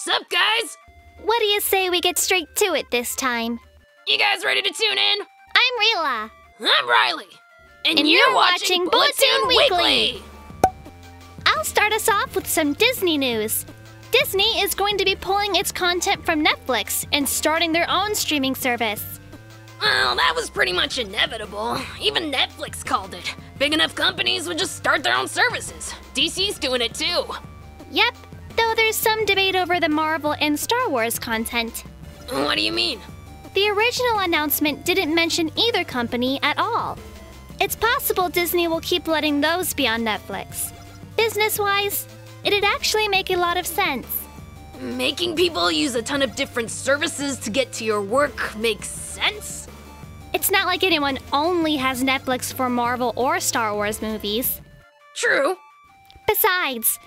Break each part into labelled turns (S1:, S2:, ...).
S1: Sup, guys?
S2: What do you say we get straight to it this time?
S1: You guys ready to tune in?
S2: I'm Rila.
S1: I'm Riley.
S2: And you're watching Bullet-Toon Weekly. I'll start us off with some Disney news. Disney is going to be pulling its content from Netflix and starting their own streaming service.
S1: Well, that was pretty much inevitable. Even Netflix called it. Big enough companies would just start their own services. DC's doing it too.
S2: Yep, though there's some debate over the Marvel and Star Wars content.
S1: What do you mean?
S2: The original announcement didn't mention either company at all. It's possible Disney will keep letting those be on Netflix. Business-wise, it'd actually make a lot of sense.
S1: Making people use a ton of different services to get to your work makes sense?
S2: It's not like anyone only has Netflix for Marvel or Star Wars movies.
S1: True.
S2: Besides,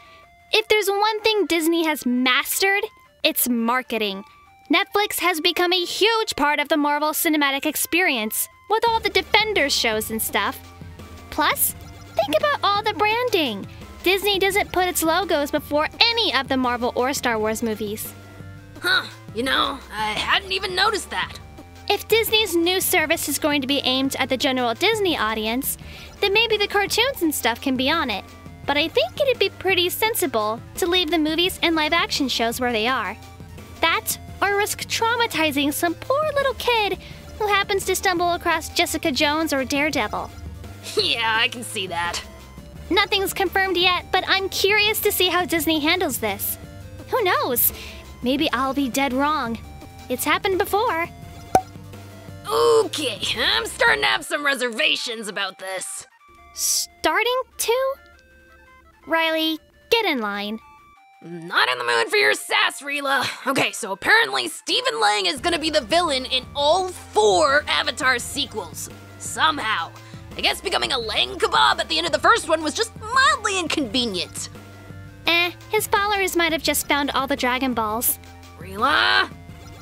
S2: if there's one thing Disney has mastered, it's marketing. Netflix has become a huge part of the Marvel cinematic experience, with all the Defenders shows and stuff. Plus, think about all the branding. Disney doesn't put its logos before any of the Marvel or Star Wars movies.
S1: Huh, you know, I hadn't even noticed that.
S2: If Disney's new service is going to be aimed at the general Disney audience, then maybe the cartoons and stuff can be on it. But I think it'd be pretty sensible to leave the movies and live-action shows where they are. That, or risk traumatizing some poor little kid who happens to stumble across Jessica Jones or Daredevil.
S1: Yeah, I can see that.
S2: Nothing's confirmed yet, but I'm curious to see how Disney handles this. Who knows? Maybe I'll be dead wrong. It's happened before.
S1: Okay, I'm starting to have some reservations about this.
S2: Starting to? Riley, get in line.
S1: Not in the mood for your sass, Rila. Okay, so apparently Stephen Lang is gonna be the villain in all 4 Avatar sequels. Somehow. I guess becoming a Lang kebab at the end of the first one was just mildly inconvenient.
S2: His followers might have just found all the Dragon Balls.
S1: Rila?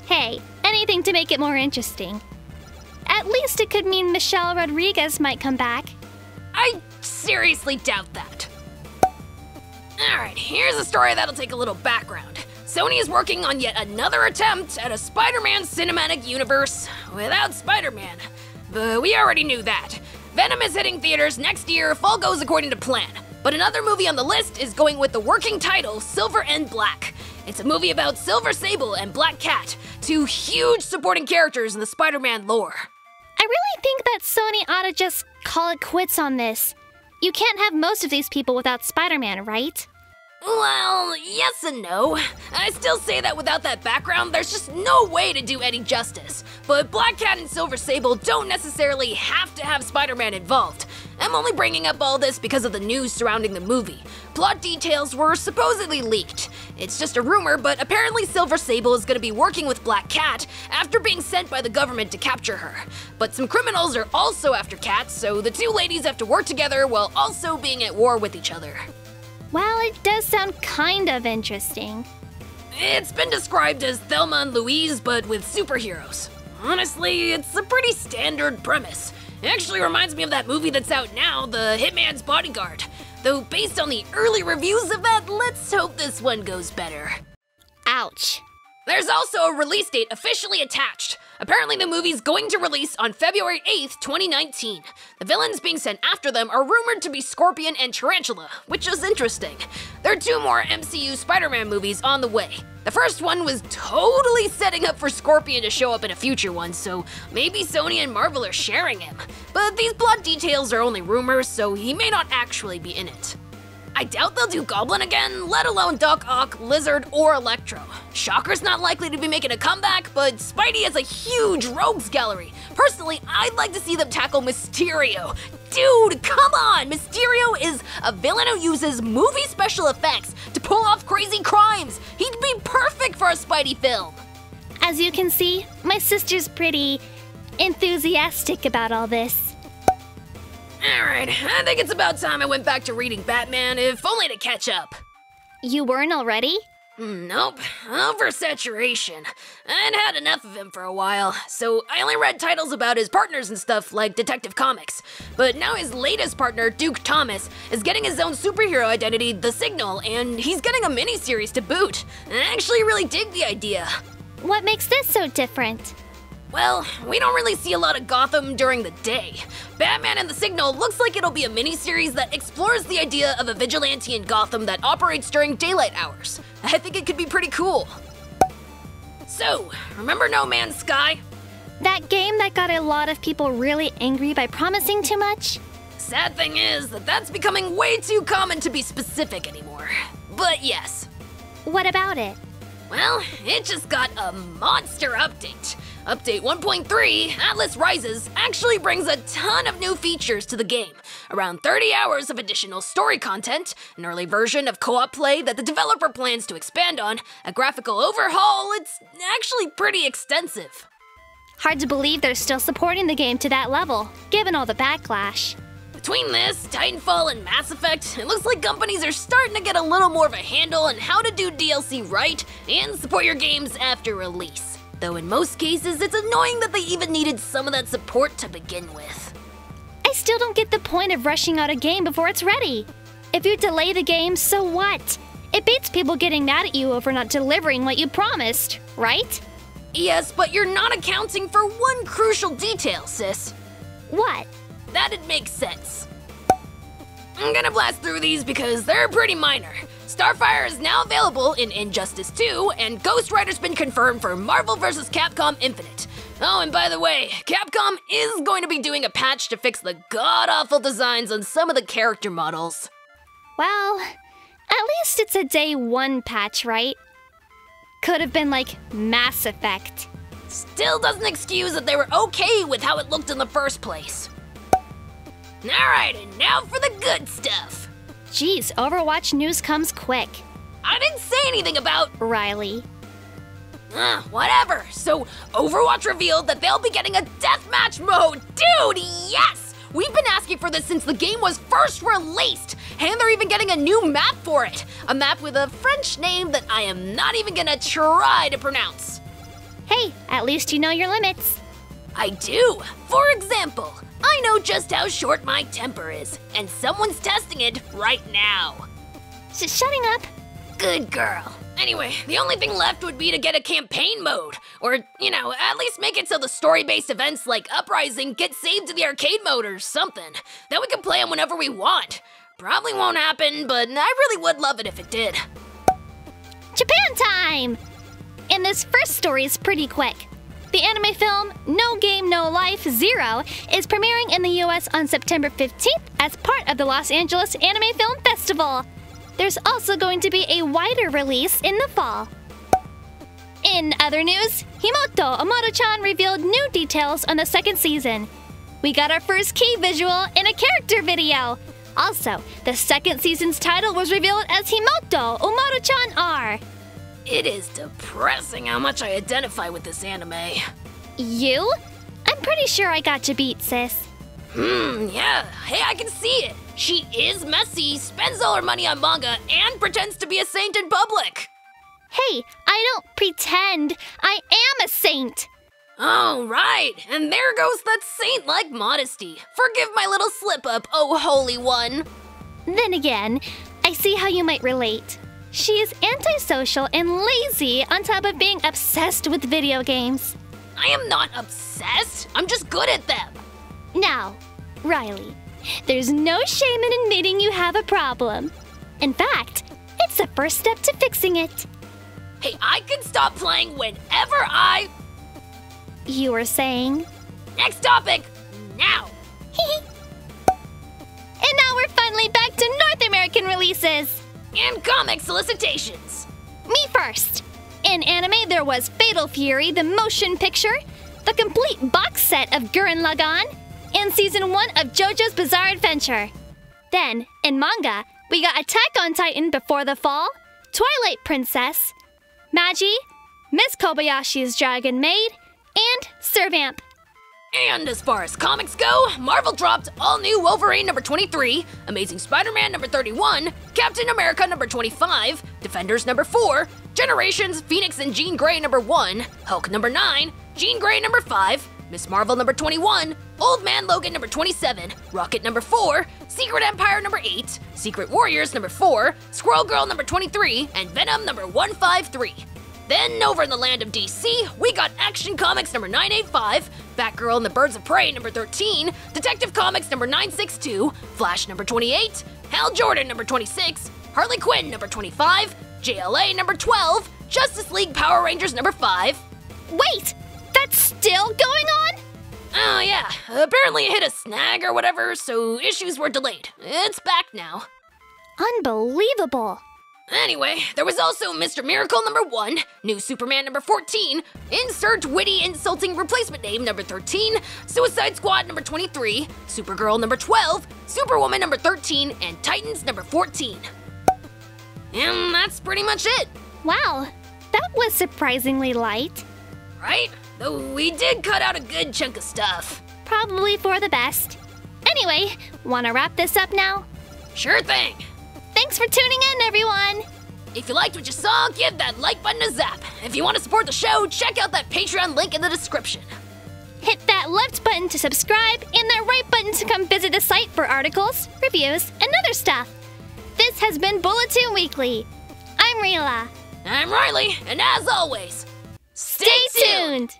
S2: Hey, anything to make it more interesting. At least it could mean Michelle Rodriguez might come back.
S1: I seriously doubt that. Alright, here's a story that'll take a little background. Sony is working on yet another attempt at a Spider-Man cinematic universe without Spider-Man. But we already knew that. Venom is hitting theaters next year if all goes according to plan. But another movie on the list is going with the working title, Silver and Black. It's a movie about Silver Sable and Black Cat, 2 huge supporting characters in the Spider-Man lore.
S2: I really think that Sony ought to just call it quits on this. You can't have most of these people without Spider-Man, right?
S1: Well, yes and no. I still say that without that background, there's just no way to do any justice. But Black Cat and Silver Sable don't necessarily have to have Spider-Man involved. I'm only bringing up all this because of the news surrounding the movie. Plot details were supposedly leaked. It's just a rumor, but apparently Silver Sable is going to be working with Black Cat after being sent by the government to capture her. But some criminals are also after Cat, so the 2 ladies have to work together while also being at war with each other.
S2: Well, it does sound kind of interesting.
S1: It's been described as Thelma and Louise, but with superheroes. Honestly, it's a pretty standard premise. It actually reminds me of that movie that's out now, The Hitman's Bodyguard. Though based on the early reviews of that, let's hope this one goes better.
S2: Ouch.
S1: There's also a release date officially attached. Apparently the movie's going to release on February 8th, 2019. The villains being sent after them are rumored to be Scorpion and Tarantula, which is interesting. There are 2 more MCU Spider-Man movies on the way. The first one was totally setting up for Scorpion to show up in a future one, so maybe Sony and Marvel are sharing him. But these plot details are only rumors, so he may not actually be in it. I doubt they'll do Goblin again, let alone Doc Ock, Lizard, or Electro. Shocker's not likely to be making a comeback, but Spidey has a huge rogues gallery. Personally, I'd like to see them tackle Mysterio. Dude, come on! Mysterio is a villain who uses movie special effects to pull off crazy crimes. He'd be perfect for a Spidey film.
S2: As you can see, my sister's pretty enthusiastic about all this.
S1: Alright, I think it's about time I went back to reading Batman, if only to catch up.
S2: You weren't already?
S1: Nope, oversaturation. I'd had enough of him for a while, so I only read titles about his partners and stuff like Detective Comics. But now his latest partner, Duke Thomas, is getting his own superhero identity, The Signal, and he's getting a miniseries to boot. I actually really dig the idea.
S2: What makes this so different?
S1: Well, we don't really see a lot of Gotham during the day. Batman and the Signal looks like it'll be a miniseries that explores the idea of a vigilante in Gotham that operates during daylight hours. I think it could be pretty cool. So, remember No Man's Sky?
S2: That game that got a lot of people really angry by promising too much?
S1: Sad thing is that that's becoming way too common to be specific anymore. But yes.
S2: What about it?
S1: Well, it just got a monster update. Update 1.3, Atlas Rises, actually brings a ton of new features to the game. Around 30 hours of additional story content, an early version of co-op play that the developer plans to expand on, a graphical overhaul. It's actually pretty extensive.
S2: Hard to believe they're still supporting the game to that level, given all the backlash.
S1: Between this, Titanfall, and Mass Effect, it looks like companies are starting to get a little more of a handle on how to do DLC right and support your games after release. Though in most cases, it's annoying that they even needed some of that support to begin with.
S2: I still don't get the point of rushing out a game before it's ready. If you delay the game, so what? It beats people getting mad at you over not delivering what you promised, right?
S1: Yes, but you're not accounting for one crucial detail, sis.
S2: What?
S1: That'd make sense. I'm gonna blast through these because they're pretty minor. Starfire is now available in Injustice 2, and Ghost Rider's been confirmed for Marvel vs. Capcom Infinite. Oh, and by the way, Capcom is going to be doing a patch to fix the god-awful designs on some of the character models.
S2: Well, at least it's a day one patch, right? Could have been like Mass Effect.
S1: Still doesn't excuse that they were okay with how it looked in the first place. Alright, and now for the good stuff.
S2: Geez, Overwatch news comes quick.
S1: I didn't say anything about
S2: Riley.
S1: Whatever. So, Overwatch revealed that they'll be getting a deathmatch mode. Dude, yes! We've been asking for this since the game was first released, and they're even getting a new map for it. A map with a French name that I am not even gonna try to pronounce.
S2: Hey, at least you know your limits.
S1: I do. For example, I know just how short my temper is, and someone's testing it right now.
S2: Shutting up.
S1: Good girl. Anyway, the only thing left would be to get a campaign mode, or, at least make it so the story-based events like Uprising get saved to the arcade mode or something. Then we can play them whenever we want. Probably won't happen, but I really would love it if it did.
S2: Japan time! And this first story is pretty quick. The anime film No Game No Life Zero is premiering in the US on September 15th as part of the Los Angeles Anime Film Festival. There's also going to be a wider release in the fall. In other news, Himoto Omoto-chan revealed new details on the second season. We got our first key visual in a character video. Also, the second season's title was revealed as Himoto Omoto-chan R.
S1: It is depressing how much I identify with this anime.
S2: You? I'm pretty sure I got you beat, sis.
S1: Yeah. Hey, I can see it. She is messy, spends all her money on manga, and pretends to be a saint in public.
S2: Hey, I don't pretend. I am a saint.
S1: Oh, right. And there goes that saint-like modesty. Forgive my little slip-up, oh holy one.
S2: Then again, I see how you might relate. She is antisocial and lazy on top of being obsessed with video games.
S1: I am not obsessed. I'm just good at them.
S2: Now, Riley, there's no shame in admitting you have a problem. In fact, it's the first step to fixing it.
S1: Hey, I can stop playing whenever I...
S2: You were saying?
S1: Next topic, now.
S2: And now we're finally back to North American releases.
S1: And comic solicitations.
S2: Me first. In anime, there was Fatal Fury, the motion picture, the complete box set of Gurren Lagann, and Season 1 of JoJo's Bizarre Adventure. Then, in manga, we got Attack on Titan Before the Fall, Twilight Princess, Magi, Miss Kobayashi's Dragon Maid, and Servamp.
S1: And as far as comics go, Marvel dropped All New Wolverine number 23, Amazing Spider-Man number 31, Captain America number 25, Defenders number 4, Generations Phoenix and Jean Grey number 1, Hulk number 9, Jean Grey number 5, Miss Marvel number 21, Old Man Logan number 27, Rocket number 4, Secret Empire number 8, Secret Warriors number 4, Squirrel Girl number 23, and Venom number 153. Then, over in the land of DC, we got Action Comics number 985, Batgirl and the Birds of Prey number 13, Detective Comics number 962, Flash number 28, Hal Jordan number 26, Harley Quinn number 25, JLA number 12, Justice League Power Rangers number 5.
S2: Wait! That's still going on?
S1: Oh yeah, apparently it hit a snag or whatever, so issues were delayed. It's back now.
S2: Unbelievable.
S1: Anyway, there was also Mr. Miracle number 1, New Superman number 14, Insert Witty Insulting Replacement Name number 13, Suicide Squad number 23, Supergirl number 12, Superwoman number 13, and Titans number 14. And that's pretty much it.
S2: Wow, that was surprisingly light.
S1: Right? Though we did cut out a good chunk of stuff.
S2: Probably for the best. Anyway, wanna wrap this up now?
S1: Sure thing.
S2: Thanks for tuning in, everyone!
S1: If you liked what you saw, give that like button a zap. If you want to support the show, check out that Patreon link in the description.
S2: Hit that left button to subscribe and that right button to come visit the site for articles, reviews, and other stuff. This has been Bulletin Weekly. I'm Rila.
S1: I'm Riley, and as always,
S2: Stay tuned.